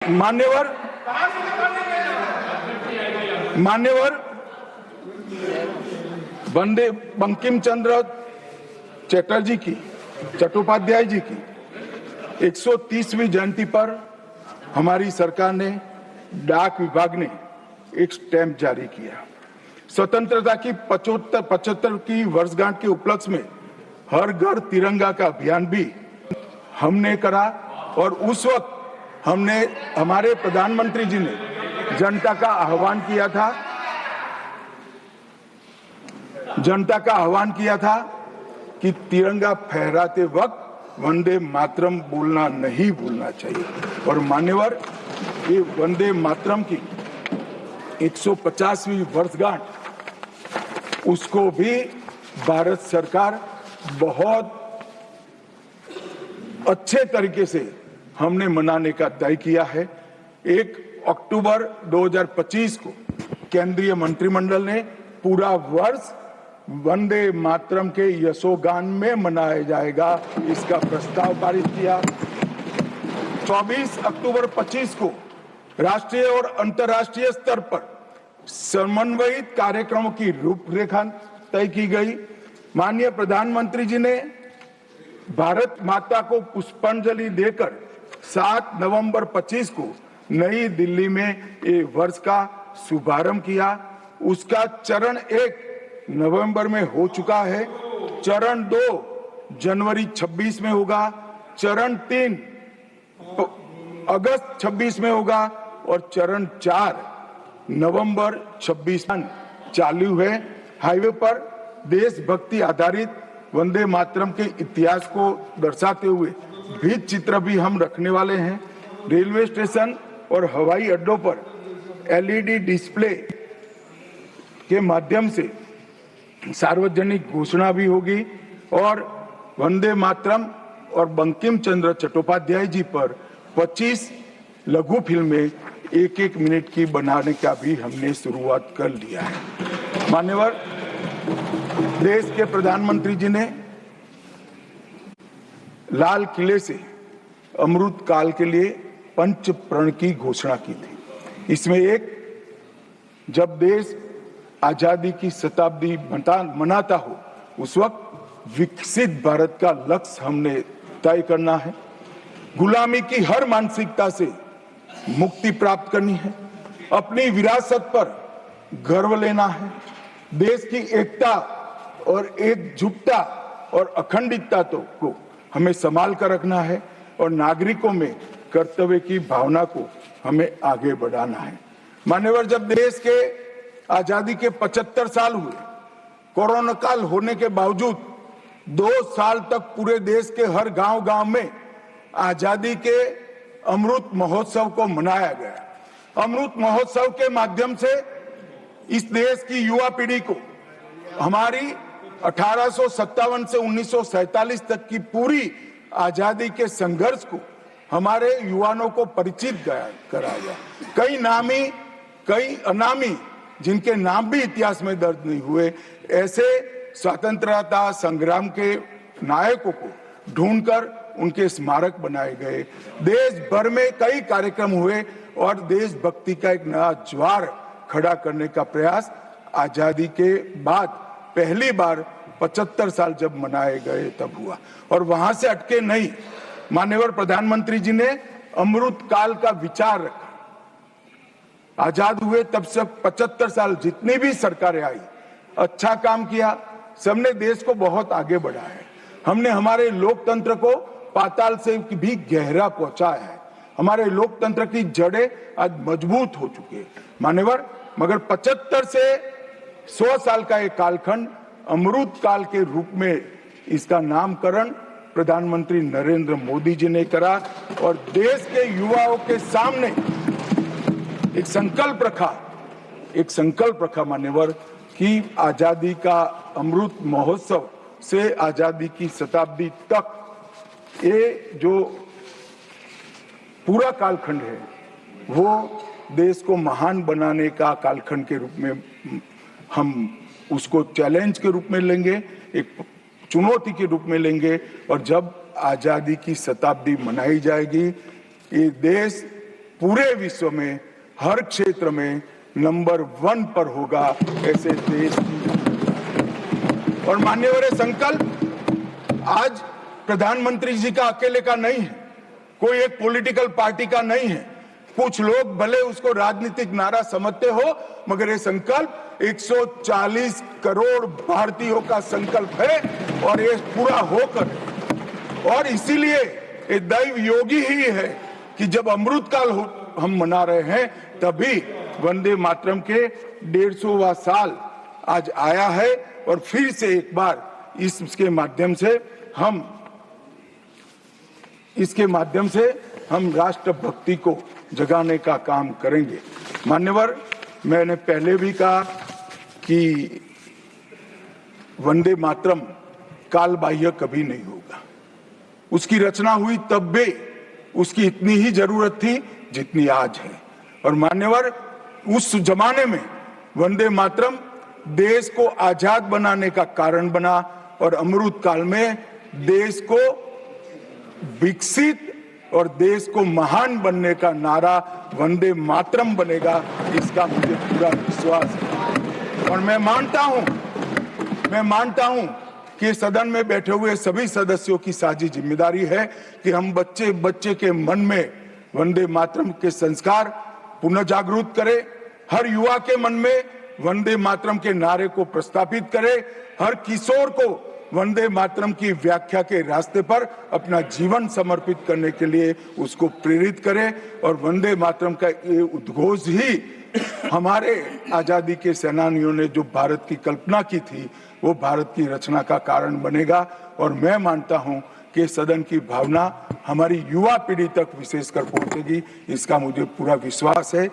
मान्यवर वंदे बंकिम चंद्र चटर्जी की चट्टोपाध्याय जी की 130वीं जयंती पर हमारी सरकार ने डाक विभाग ने एक स्टैंप जारी किया। स्वतंत्रता की 75 की वर्षगांठ के उपलक्ष्य में हर घर तिरंगा का अभियान भी हमने करा और उस वक्त हमारे प्रधानमंत्री जी ने जनता का आह्वान किया था कि तिरंगा फहराते वक्त वंदे मातरम बोलना नहीं भूलना चाहिए। और मान्यवर, ये वंदे मातरम की 150वीं वर्षगांठ उसको भी भारत सरकार बहुत अच्छे तरीके से हमने मनाने का तय किया है। 1 अक्टूबर 2025 को केंद्रीय मंत्रिमंडल ने पूरा वर्ष वंदे मातरम के यशोगान में मनाया जाएगा, इसका प्रस्ताव पारित किया। 24 अक्टूबर 25 को राष्ट्रीय और अंतर्राष्ट्रीय स्तर पर समन्वयित कार्यक्रमों की रूपरेखा तय की गई। माननीय प्रधानमंत्री जी ने भारत माता को पुष्पांजलि देकर 7 नवंबर 25 को नई दिल्ली में ये वर्ष का शुभारंभ किया। उसका चरण 1 नवंबर में हो चुका है, चरण 2 जनवरी 26 में होगा, चरण 3 अगस्त 26 में होगा और चरण 4 नवंबर 26 चालू है। हाईवे पर देशभक्ति आधारित वंदे मातरम के इतिहास को दर्शाते हुए भित्ति चित्र भी हम रखने वाले हैं। रेलवे स्टेशन और हवाई अड्डों पर LED डिस्प्ले के माध्यम से सार्वजनिक घोषणा भी होगी और वंदे मातरम और बंकिम चंद्र चट्टोपाध्याय जी पर 25 लघु फिल्में 1-1 मिनट की बनाने का भी हमने शुरुआत कर लिया है। मान्यवर, देश के प्रधानमंत्री जी ने लाल किले से अमृत काल के लिए पंच प्रण की घोषणा की थी। इसमें एक, जब देश आजादी की शताब्दी मनाता हो उस वक्त विकसित भारत का लक्ष्य हमने तय करना है। गुलामी की हर मानसिकता से मुक्ति प्राप्त करनी है, अपनी विरासत पर गर्व लेना है, देश की एकता और एकजुटता और अखंडितता को हमें संभाल कर रखना है और नागरिकों में कर्तव्य की भावना को हमें आगे बढ़ाना है। मान्यवर, जब देश के आजादी के 75 साल हुए, कोरोना काल होने के बावजूद 2 साल तक पूरे देश के हर गांव-गांव में आजादी के अमृत महोत्सव को मनाया गया। अमृत महोत्सव के माध्यम से इस देश की युवा पीढ़ी को हमारी 1857 से 1947 तक की पूरी आजादी के संघर्ष को हमारे युवाओं को परिचित कराया। कई नामी, कई अनामी, जिनके नाम भी इतिहास में दर्ज नहीं हुए, ऐसे स्वतंत्रता संग्राम के नायकों को ढूंढकर उनके स्मारक बनाए गए। देश भर में कई कार्यक्रम हुए और देशभक्ति का एक नया ज्वार खड़ा करने का प्रयास आजादी के बाद पहली बार 75 साल जब मनाए गए तब हुआ। और वहां से अटके नहीं, माननीय प्रधानमंत्री जी ने अमृत काल का विचार रखा। आजाद हुए तब से 75 साल जितनी भी सरकारें आई, अच्छा काम किया, सबने देश को बहुत आगे बढ़ाया है। हमने हमारे लोकतंत्र को पाताल से भी गहरा पहुंचाया है। हमारे लोकतंत्र की जड़ें आज मजबूत हो चुकी है मान्यवर। मगर 75 से 100 साल का एक कालखंड अमृत काल के रूप में इसका नामकरण प्रधानमंत्री नरेंद्र मोदी जी ने करा और देश के युवाओं के सामने एक संकल्प रखा मान्यवर कि आजादी का अमृत महोत्सव से आजादी की शताब्दी तक ये जो पूरा कालखंड है वो देश को महान बनाने का कालखंड के रूप में हम उसको चैलेंज के रूप में लेंगे, एक चुनौती के रूप में लेंगे। और जब आजादी की शताब्दी मनाई जाएगी, ये देश पूरे विश्व में हर क्षेत्र में नंबर 1 पर होगा ऐसे देश की। और मान्यवर संकल्प आज प्रधानमंत्री जी का अकेले का नहीं है, कोई एक पॉलिटिकल पार्टी का नहीं है। कुछ लोग भले उसको राजनीतिक नारा समझते हो, मगर ये संकल्प 140 करोड़ भारतीयों का संकल्प है और ये पूरा होकर, और इसीलिए ये दैव योगी ही है कि जब अमृत काल हम मना रहे हैं तभी वंदे मातरम के 150वां साल आज आया है। और फिर से एक बार इसके माध्यम से हम राष्ट्रभक्ति को जगाने का काम करेंगे। मान्यवर, मैंने पहले भी कहा कि वंदे मातरम काल बाह्य कभी नहीं होगा। उसकी रचना हुई तब भी उसकी इतनी ही जरूरत थी जितनी आज है। और मान्यवर, उस जमाने में वंदे मातरम देश को आजाद बनाने का कारण बना और अमृत काल में देश को विकसित और देश को महान बनने का नारा वंदे मातरम बनेगा, इसका मुझे पूरा विश्वास है। और मैं मानता हूं कि सदन में बैठे हुए सभी सदस्यों की साझी जिम्मेदारी है कि हम बच्चे के मन में वंदे मातरम के संस्कार पुनः जागृत करें, हर युवा के मन में वंदे मातरम के नारे को प्रस्तापित करें, हर किशोर को वंदे मातरम की व्याख्या के रास्ते पर अपना जीवन समर्पित करने के लिए उसको प्रेरित करें। और वंदे मातरम का ये उद्घोष ही हमारे आजादी के सेनानियों ने जो भारत की कल्पना की थी वो भारत की रचना का कारण बनेगा। और मैं मानता हूं कि सदन की भावना हमारी युवा पीढ़ी तक विशेषकर पहुंचेगी, इसका मुझे पूरा विश्वास है।